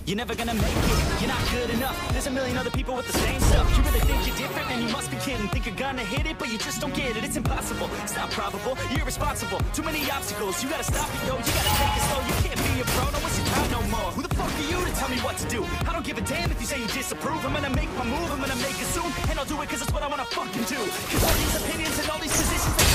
you're never gonna make it. You're not good enough, there's a million other people with the same stuff. You really think you're different, and you must be kidding. Think you're gonna hit it, but you just don't get it. It's impossible, it's not probable, you're irresponsible. Too many obstacles, you gotta stop it, yo. You gotta take it slow, you can't be a pro, no waste your time no more. Who the fuck are you to tell me what to do? I don't give a damn if you say you disapprove. I'm gonna make my move, I'm gonna make it soon, and I'll do it cause it's what I wanna fucking do. Cause all these opinions and all these positions,